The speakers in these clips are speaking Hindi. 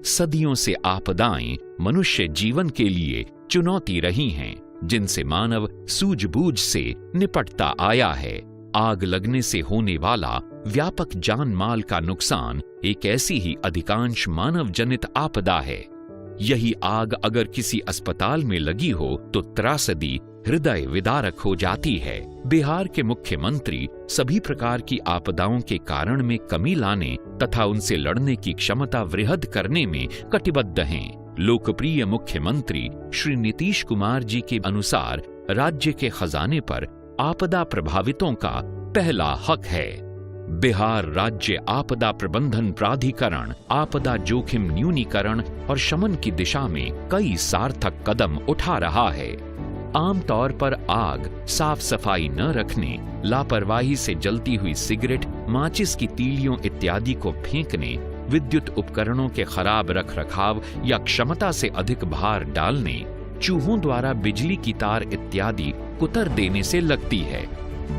सदियों से आपदाएं मनुष्य जीवन के लिए चुनौती रही हैं, जिनसे मानव सूझबूझ से निपटता आया है। आग लगने से होने वाला व्यापक जान माल का नुकसान एक ऐसी ही अधिकांश मानव जनित आपदा है। यही आग अगर किसी अस्पताल में लगी हो तो त्रासदी हृदय विदारक हो जाती है। बिहार के मुख्यमंत्री सभी प्रकार की आपदाओं के कारण में कमी लाने तथा उनसे लड़ने की क्षमता वृहद करने में कटिबद्ध हैं। लोकप्रिय मुख्यमंत्री श्री नीतीश कुमार जी के अनुसार राज्य के खजाने पर आपदा प्रभावितों का पहला हक है। बिहार राज्य आपदा प्रबंधन प्राधिकरण आपदा जोखिम न्यूनीकरण और शमन की दिशा में कई सार्थक कदम उठा रहा है। आमतौर पर आग, साफ सफाई न रखने, लापरवाही से जलती हुई सिगरेट, माचिस की तीलियों इत्यादि को फेंकने, विद्युत उपकरणों के खराब रखरखाव या क्षमता से अधिक भार डालने, चूहों द्वारा बिजली की तार इत्यादि कुतर देने से लगती है।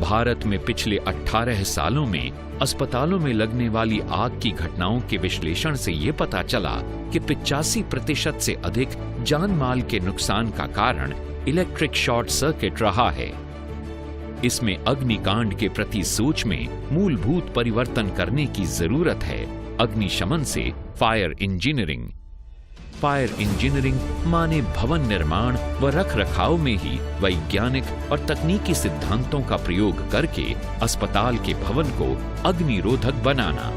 भारत में पिछले 18 सालों में अस्पतालों में लगने वाली आग की घटनाओं के विश्लेषण से ये पता चला कि 85% से अधिक जान माल के नुकसान का कारण इलेक्ट्रिक शॉर्ट सर्किट रहा है। इसमें अग्निकांड के प्रति सोच में मूलभूत परिवर्तन करने की जरूरत है। अग्निशमन से फायर इंजीनियरिंग माने भवन निर्माण व रखरखाव में ही वैज्ञानिक और तकनीकी सिद्धांतों का प्रयोग करके अस्पताल के भवन को अग्निरोधक बनाना।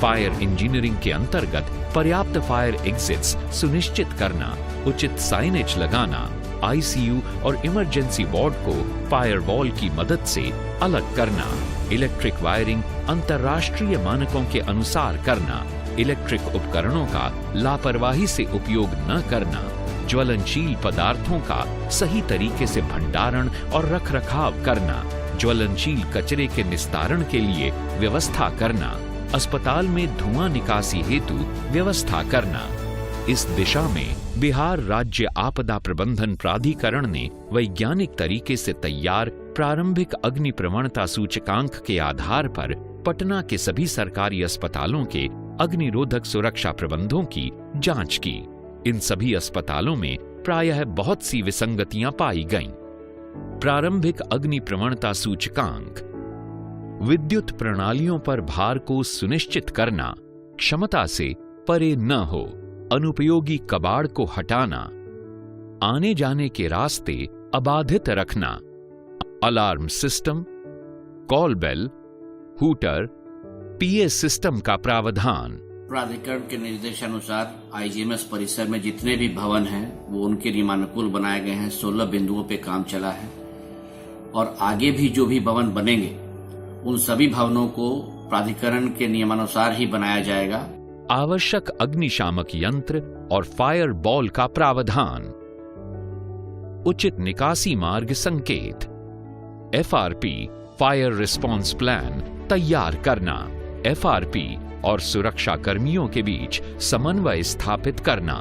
फायर इंजीनियरिंग के अंतर्गत पर्याप्त फायर एग्जिट्स सुनिश्चित करना, उचित साइनेज लगाना, आईसीयू और इमरजेंसी वार्ड को फायरवॉल की मदद से अलग करना, इलेक्ट्रिक वायरिंग अंतर्राष्ट्रीय मानकों के अनुसार करना, इलेक्ट्रिक उपकरणों का लापरवाही से उपयोग न करना, ज्वलनशील पदार्थों का सही तरीके से भंडारण और रखरखाव करना, ज्वलनशील कचरे के निस्तारण के लिए व्यवस्था करना, अस्पताल में धुआं निकासी हेतु व्यवस्था करना। इस दिशा में बिहार राज्य आपदा प्रबंधन प्राधिकरण ने वैज्ञानिक तरीके से तैयार प्रारंभिक अग्नि प्रवणता सूचकांक के आधार पर पटना के सभी सरकारी अस्पतालों के अग्निरोधक सुरक्षा प्रबंधों की जांच की। इन सभी अस्पतालों में प्रायः बहुत सी विसंगतियां पाई गईं। प्रारंभिक अग्नि प्रवणता सूचकांक: विद्युत प्रणालियों पर भार को सुनिश्चित करना, क्षमता से परे न हो, अनुपयोगी कबाड़ को हटाना, आने जाने के रास्ते अबाधित रखना, alarm system, call bell, hooter, PA system का प्रावधान। प्राधिकरण के निर्देशानुसार आईजीएमएस परिसर में जितने भी भवन हैं वो उनके नियमानुकूल बनाए गए हैं। 16 बिंदुओं पे काम चला है और आगे भी जो भी भवन बनेंगे उन सभी भवनों को प्राधिकरण के नियमानुसार ही बनाया जाएगा। आवश्यक अग्निशामक यंत्र और फायर बॉल का प्रावधान, उचित निकासी मार्ग संकेत, एफआरपी फायर रिस्पांस प्लान तैयार करना, एफआरपी और सुरक्षा कर्मियों के बीच समन्वय स्थापित करना।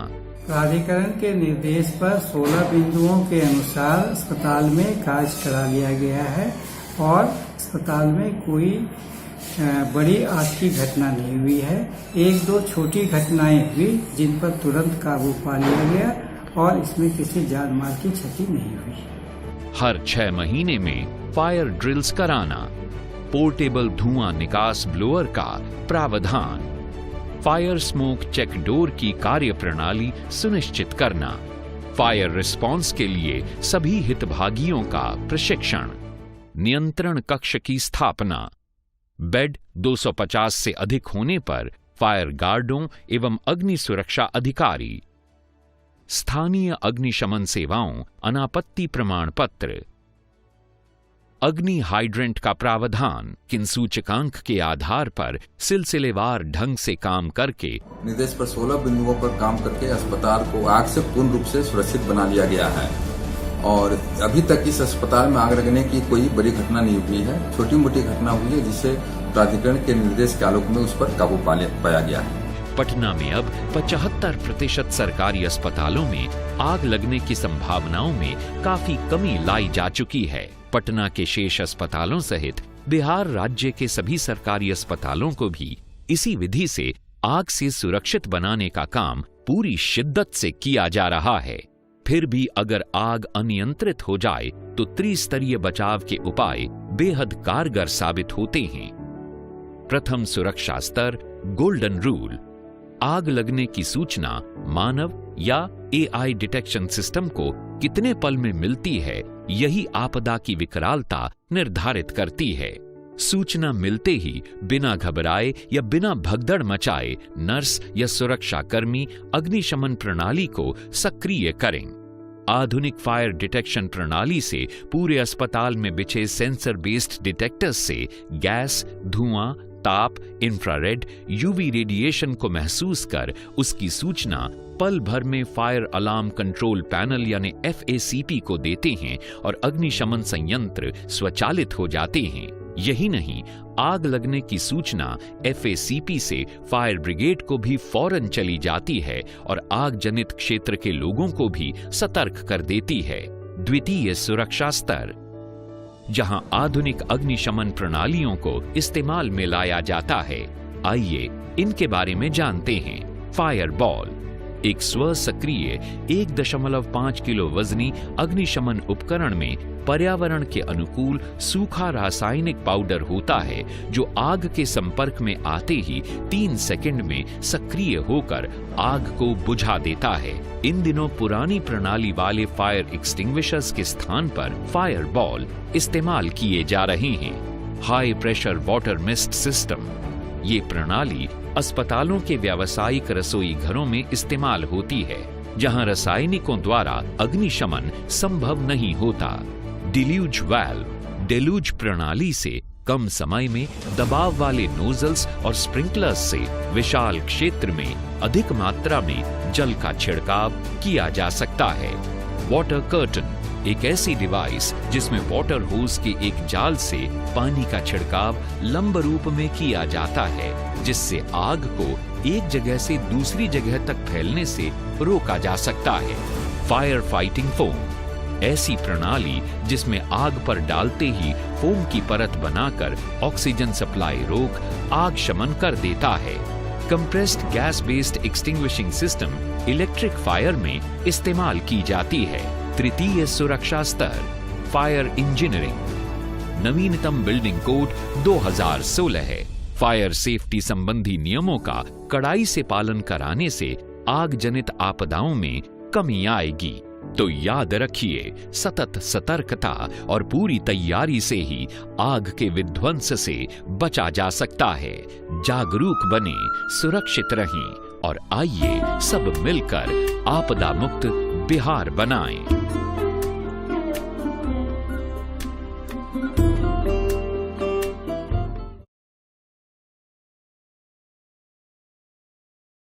प्राधिकरण के निर्देश पर 16 बिंदुओं के अनुसार अस्पताल में कार्य करा लिया गया है और अस्पताल में कोई बड़ी आग की घटना नहीं हुई है। 1-2 छोटी घटनाएं हुई जिन पर तुरंत काबू पा लिया गया और इसमें किसी जान माल की क्षति नहीं हुई। हर 6 महीने में फायर ड्रिल्स कराना, पोर्टेबल धुआं निकास ब्लोअर का प्रावधान, फायर स्मोक चेक डोर की कार्यप्रणाली सुनिश्चित करना, फायर रिस्पांस के लिए सभी हितभागियों का प्रशिक्षण, नियंत्रण कक्ष की स्थापना, बेड 250 से अधिक होने पर फायर गार्डों एवं अग्नि सुरक्षा अधिकारी, स्थानीय अग्निशमन सेवाओं अनापत्ति प्रमाण पत्र, अग्नि हाइड्रेंट का प्रावधान, किन सूचकांक के आधार पर सिलसिलेवार ढंग से काम करके निर्देश पर 16 बिंदुओं पर काम करके अस्पताल को आग से पूर्ण रूप से सुरक्षित बना लिया गया है और अभी तक इस अस्पताल में आग लगने की कोई बड़ी घटना नहीं हुई है। छोटी मोटी घटना हुई है जिससे प्राधिकरण के निर्देश के आलोक में उस पर काबू पाया गया है। पटना में अब 75% सरकारी अस्पतालों में आग लगने की संभावनाओं में काफी कमी लाई जा चुकी है। पटना के शेष अस्पतालों सहित बिहार राज्य के सभी सरकारी अस्पतालों को भी इसी विधि से आग से सुरक्षित बनाने का काम पूरी शिद्दत से किया जा रहा है। फिर भी अगर आग अनियंत्रित हो जाए तो त्रिस्तरीय बचाव के उपाय बेहद कारगर साबित होते हैं। प्रथम सुरक्षा स्तर, गोल्डन रूल। आग लगने की सूचना मानव या AI डिटेक्शन सिस्टम को कितने पल में मिलती है, यही आपदा की विकरालता निर्धारित करती है। सूचना मिलते ही बिना घबराए या बिना भगदड़ मचाए नर्स या सुरक्षाकर्मी अग्निशमन प्रणाली को सक्रिय करें। आधुनिक फायर डिटेक्शन प्रणाली से पूरे अस्पताल में बिछे सेंसर बेस्ड डिटेक्टर्स से गैस, धुआं, ताप, इंफ्रारेड, यूवी रेडिएशन को महसूस कर उसकी सूचना पल भर में फायर अलार्म कंट्रोल पैनल यानी FACP को देते हैं और अग्निशमन संयंत्र स्वचालित हो जाते हैं। यही नहीं, आग लगने की सूचना FACP से फायर ब्रिगेड को भी फौरन चली जाती है और आग जनित क्षेत्र के लोगों को भी सतर्क कर देती है। द्वितीय सुरक्षा स्तर, जहां आधुनिक अग्निशमन प्रणालियों को इस्तेमाल में लाया जाता है। आइए इनके बारे में जानते हैं। फायर बॉल एक स्व सक्रिय 1.5 किलो वजनी अग्निशमन उपकरण में पर्यावरण के अनुकूल सूखा रासायनिक पाउडर होता है जो आग के संपर्क में आते ही 3 सेकंड में सक्रिय होकर आग को बुझा देता है। इन दिनों पुरानी प्रणाली वाले फायर एक्सटिंग्विशर्स के स्थान पर फायर बॉल इस्तेमाल किए जा रहे हैं। High pressure water mist system, ये प्रणाली अस्पतालों के व्यावसायिक रसोई घरों में इस्तेमाल होती है, जहां रासायनिकों द्वारा अग्निशमन संभव नहीं होता। डिल्यूज वाल्व, डेलूज प्रणाली से कम समय में दबाव वाले नोजल्स और स्प्रिंकलर्स से विशाल क्षेत्र में अधिक मात्रा में जल का छिड़काव किया जा सकता है। वाटर कर्टन एक ऐसी डिवाइस जिसमें वाटर होज के एक जाल से पानी का छिड़काव लंब रूप में किया जाता है, जिससे आग को एक जगह से दूसरी जगह तक फैलने से रोका जा सकता है। फायर फाइटिंग फोम ऐसी प्रणाली जिसमें आग पर डालते ही फोम की परत बनाकर ऑक्सीजन सप्लाई रोक आग शमन कर देता है। Compressed gas based extinguishing system electric fire में इस्तेमाल की जाती है। तृतीय सुरक्षा स्तर, फायर इंजीनियरिंग नवीनतम बिल्डिंग कोड 2016 है। फायर सेफ्टी संबंधी नियमों का कड़ाई से पालन कराने से आग जनित आपदाओं में कमी आएगी। तो याद रखिए, सतत सतर्कता और पूरी तैयारी से ही आग के विध्वंस से बचा जा सकता है। जागरूक बने, सुरक्षित रहें और आइए सब मिलकर आपदा मुक्त बिहार बनाएं।